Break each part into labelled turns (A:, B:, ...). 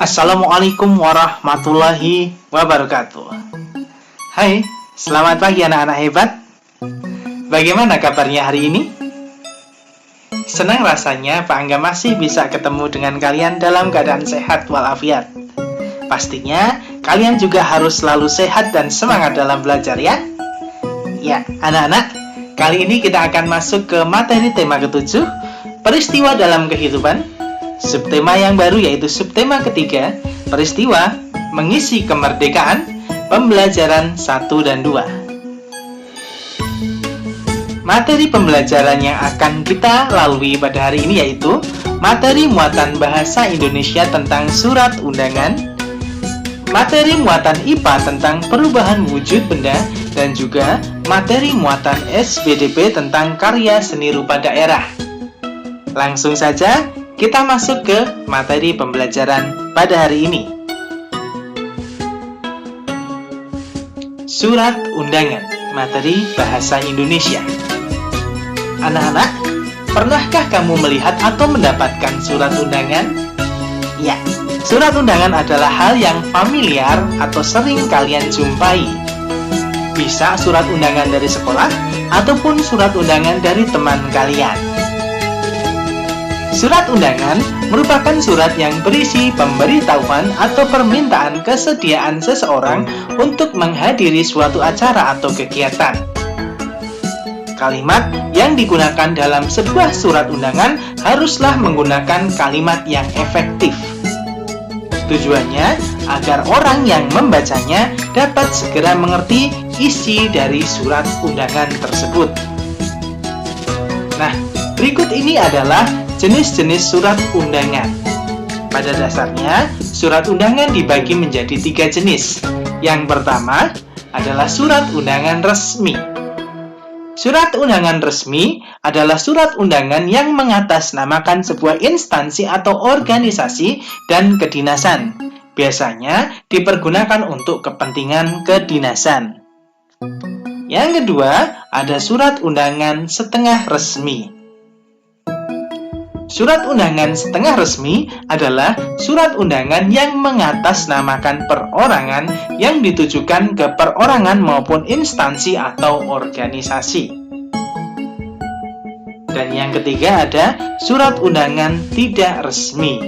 A: Assalamualaikum warahmatullahi wabarakatuh. Hai, selamat pagi anak-anak hebat. Bagaimana kabarnya hari ini? Senang rasanya Pak Angga masih bisa ketemu dengan kalian dalam keadaan sehat walafiat. Pastinya kalian juga harus selalu sehat dan semangat dalam belajar ya. Ya, anak-anak, kali ini kita akan masuk ke materi tema ke-7, peristiwa dalam kehidupan. Subtema yang baru yaitu subtema ketiga, peristiwa mengisi kemerdekaan, pembelajaran 1 dan 2. Materi pembelajaran yang akan kita lalui pada hari ini yaitu materi muatan bahasa Indonesia tentang surat undangan, materi muatan IPA tentang perubahan wujud benda, dan juga materi muatan SBDP tentang karya seni rupa daerah. Langsung saja kita masuk ke materi pembelajaran pada hari ini. Surat undangan, materi bahasa Indonesia. Anak-anak, pernahkah kamu melihat atau mendapatkan surat undangan? Ya, surat undangan adalah hal yang familiar atau sering kalian jumpai. Bisa surat undangan dari sekolah ataupun surat undangan dari teman kalian. Surat undangan merupakan surat yang berisi pemberitahuan atau permintaan kesediaan seseorang untuk menghadiri suatu acara atau kegiatan. Kalimat yang digunakan dalam sebuah surat undangan haruslah menggunakan kalimat yang efektif. Tujuannya agar orang yang membacanya dapat segera mengerti isi dari surat undangan tersebut. Nah, berikut ini adalah jenis-jenis surat undangan. Pada dasarnya, surat undangan dibagi menjadi 3 jenis. Yang pertama adalah surat undangan resmi. Surat undangan resmi adalah surat undangan yang mengatasnamakan sebuah instansi atau organisasi dan kedinasan. Biasanya dipergunakan untuk kepentingan kedinasan. Yang kedua, ada surat undangan setengah resmi. Surat undangan setengah resmi adalah surat undangan yang mengatasnamakan perorangan yang ditujukan ke perorangan maupun instansi atau organisasi. Dan yang ketiga ada surat undangan tidak resmi.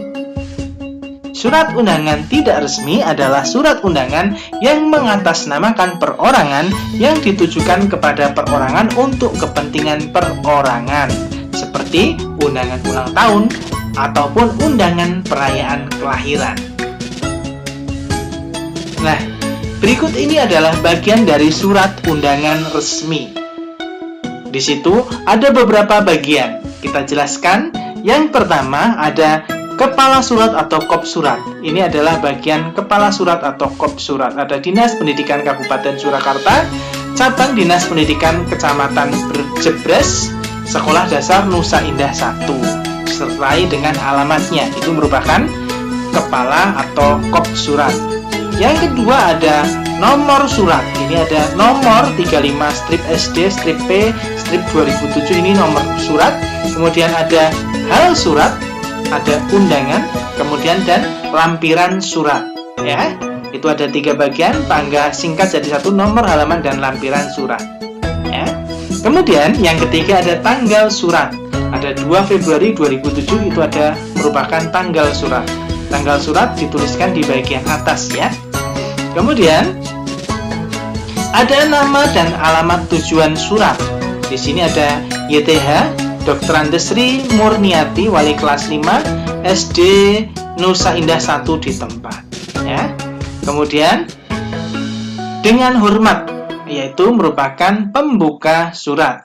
A: Surat undangan tidak resmi adalah surat undangan yang mengatasnamakan perorangan yang ditujukan kepada perorangan untuk kepentingan perorangan, seperti undangan ulang tahun ataupun undangan perayaan kelahiran. Nah, berikut ini adalah bagian dari surat undangan resmi. Di situ ada beberapa bagian. Kita jelaskan. Yang pertama ada kepala surat atau kop surat. Ini adalah bagian kepala surat atau kop surat. Ada Dinas Pendidikan Kabupaten Surakarta, Cabang Dinas Pendidikan Kecamatan Jebres, Sekolah Dasar Nusa Indah 1, sertai dengan alamatnya. Itu merupakan kepala atau kop surat. Yang kedua ada nomor surat. Ini ada nomor 35-SD-P-2007, ini nomor surat. Kemudian ada hal surat, ada undangan, kemudian dan lampiran surat. Ya, itu ada 3 bagian. Pak Angga singkat jadi 1, nomor, halaman, dan lampiran surat. Ya. Kemudian yang ketiga ada tanggal surat. Ada 2 Februari 2007, itu ada merupakan tanggal surat. Tanggal surat dituliskan di bagian atas ya. Kemudian ada nama dan alamat tujuan surat. Di sini ada YTH Dr. Andesri Murniati, wali kelas 5 SD Nusa Indah 1 di tempat ya. Kemudian dengan hormat, yaitu merupakan pembuka surat.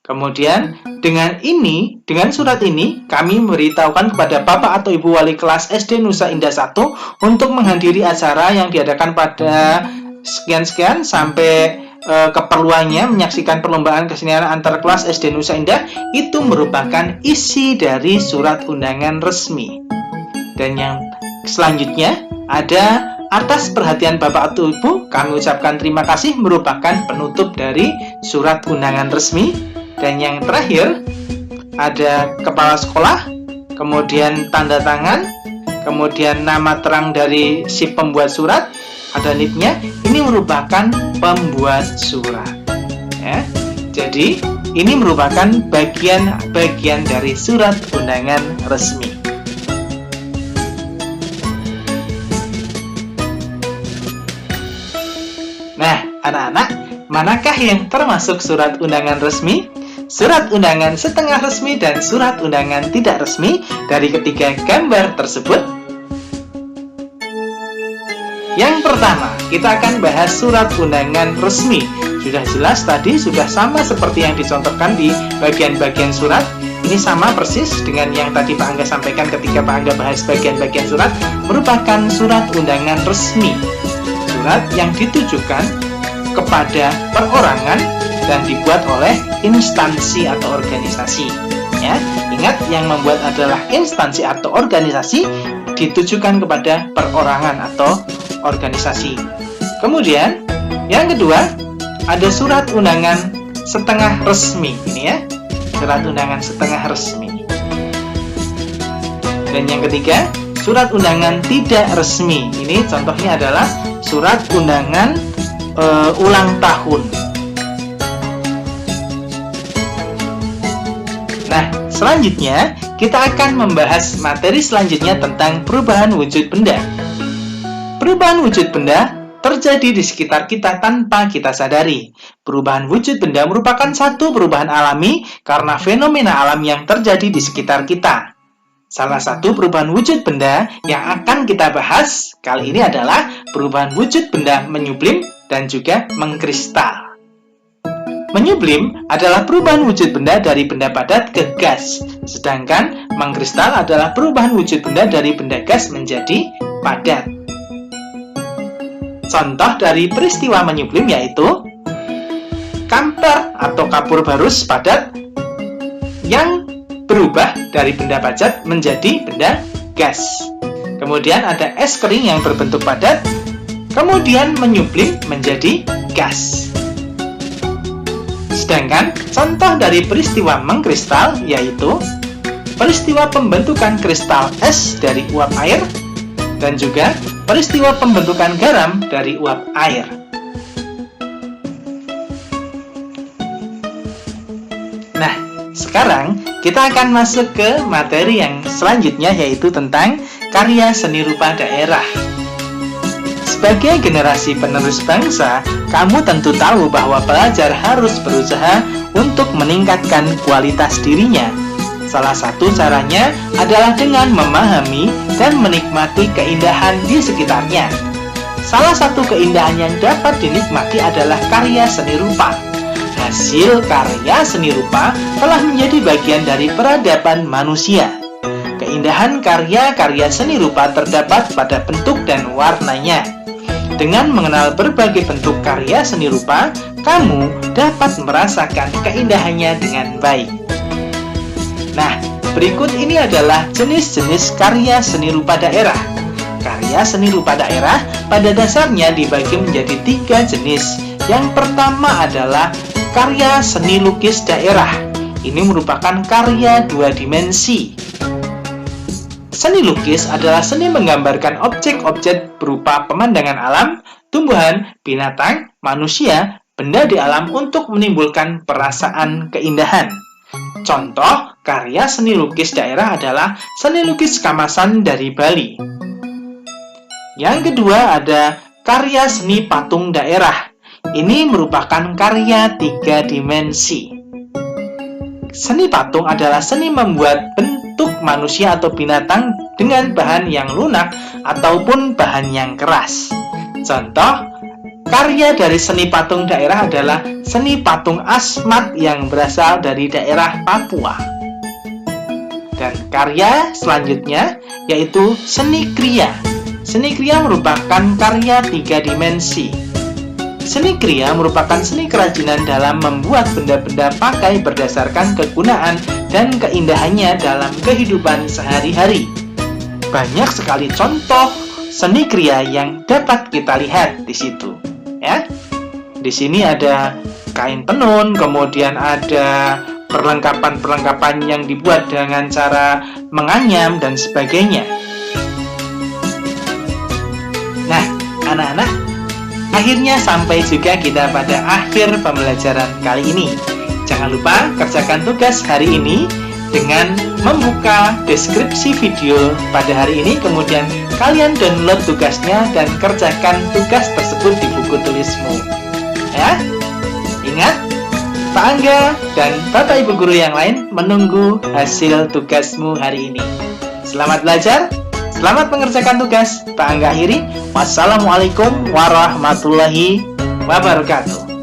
A: Kemudian dengan surat ini kami memberitahukan kepada Bapak atau Ibu wali kelas SD Nusa Indah 1 untuk menghadiri acara yang diadakan pada sekian-sekian sampai keperluannya menyaksikan perlombaan kesenian antar kelas SD Nusa Indah. Itu merupakan isi dari surat undangan resmi. Dan yang selanjutnya ada atas perhatian Bapak atau Ibu, kami ucapkan terima kasih, merupakan penutup dari surat undangan resmi. Dan yang terakhir ada kepala sekolah, kemudian tanda tangan, kemudian nama terang dari si pembuat surat, ada NIP-nya, ini merupakan pembuat surat. Ya. Jadi, ini merupakan bagian-bagian dari surat undangan resmi. Nah, anak-anak, manakah yang termasuk surat undangan resmi? Surat undangan setengah resmi dan surat undangan tidak resmi dari ketiga gambar tersebut? Yang pertama, kita akan bahas surat undangan resmi. Sudah jelas tadi, sudah sama seperti yang dicontohkan di bagian-bagian surat. Ini sama persis dengan yang tadi Pak Angga sampaikan ketika Pak Angga bahas bagian-bagian surat, merupakan surat undangan resmi. Surat yang ditujukan kepada perorangan dan dibuat oleh instansi atau organisasi. Ya, ingat yang membuat adalah instansi atau organisasi, ditujukan kepada perorangan atau organisasi. Kemudian, yang kedua, ada surat undangan setengah resmi. Ini ya, surat undangan setengah resmi. Dan yang ketiga, surat undangan tidak resmi. Ini contohnya adalah surat undangan ulang tahun. Nah, selanjutnya kita akan membahas materi selanjutnya tentang perubahan wujud benda. Perubahan wujud benda terjadi di sekitar kita tanpa kita sadari. Perubahan wujud benda merupakan satu perubahan alami karena fenomena alam yang terjadi di sekitar kita. Salah satu perubahan wujud benda yang akan kita bahas kali ini adalah perubahan wujud benda menyublim dan juga mengkristal. Menyublim adalah perubahan wujud benda dari benda padat ke gas, sedangkan mengkristal adalah perubahan wujud benda dari benda gas menjadi padat. Contoh dari peristiwa menyublim yaitu kamper atau kapur barus padat yang berubah dari benda padat menjadi benda gas. Kemudian ada es kering yang berbentuk padat, kemudian menyublim menjadi gas. Sedangkan contoh dari peristiwa mengkristal yaitu peristiwa pembentukan kristal es dari uap air dan juga peristiwa pembentukan garam dari uap air. Nah, sekarang kita akan masuk ke materi yang selanjutnya yaitu tentang karya seni rupa daerah. Sebagai generasi penerus bangsa, kamu tentu tahu bahwa pelajar harus berusaha untuk meningkatkan kualitas dirinya. Salah satu caranya adalah dengan memahami dan menikmati keindahan di sekitarnya. Salah satu keindahan yang dapat dinikmati adalah karya seni rupa. Hasil karya seni rupa telah menjadi bagian dari peradaban manusia. Keindahan karya-karya seni rupa terdapat pada bentuk dan warnanya. Dengan mengenal berbagai bentuk karya seni rupa, kamu dapat merasakan keindahannya dengan baik. Nah, berikut ini adalah jenis-jenis karya seni rupa daerah. Karya seni rupa daerah pada dasarnya dibagi menjadi 3 jenis. Yang pertama adalah karya seni lukis daerah. Ini merupakan karya 2 dimensi. Seni lukis adalah seni menggambarkan objek-objek berupa pemandangan alam, tumbuhan, binatang, manusia, benda di alam untuk menimbulkan perasaan keindahan. Contoh karya seni lukis daerah adalah seni lukis Kamasan dari Bali. Yang kedua ada karya seni patung daerah. Ini merupakan karya 3 dimensi. Seni patung adalah seni membuat bentuk manusia atau binatang dengan bahan yang lunak ataupun bahan yang keras. Contoh karya dari seni patung daerah adalah seni patung Asmat yang berasal dari daerah Papua. Dan karya selanjutnya yaitu seni kriya. Seni kriya merupakan karya 3 dimensi. Seni kriya merupakan seni kerajinan dalam membuat benda-benda pakai berdasarkan kegunaan dan keindahannya dalam kehidupan sehari-hari. Banyak sekali contoh seni kriya yang dapat kita lihat di situ. Ya, di sini ada kain tenun, kemudian ada perlengkapan-perlengkapan yang dibuat dengan cara menganyam dan sebagainya. anak-anak, akhirnya sampai juga kita pada akhir pembelajaran kali ini. Jangan lupa kerjakan tugas hari ini dengan membuka deskripsi video pada hari ini, kemudian kalian download tugasnya dan kerjakan tugas tersebut di buku tulismu. Ya, ingat, Pak Angga dan Bapak Ibu Guru yang lain menunggu hasil tugasmu hari ini. Selamat belajar, selamat mengerjakan tugas. Pak Angga akhiri. Wassalamualaikum warahmatullahi wabarakatuh.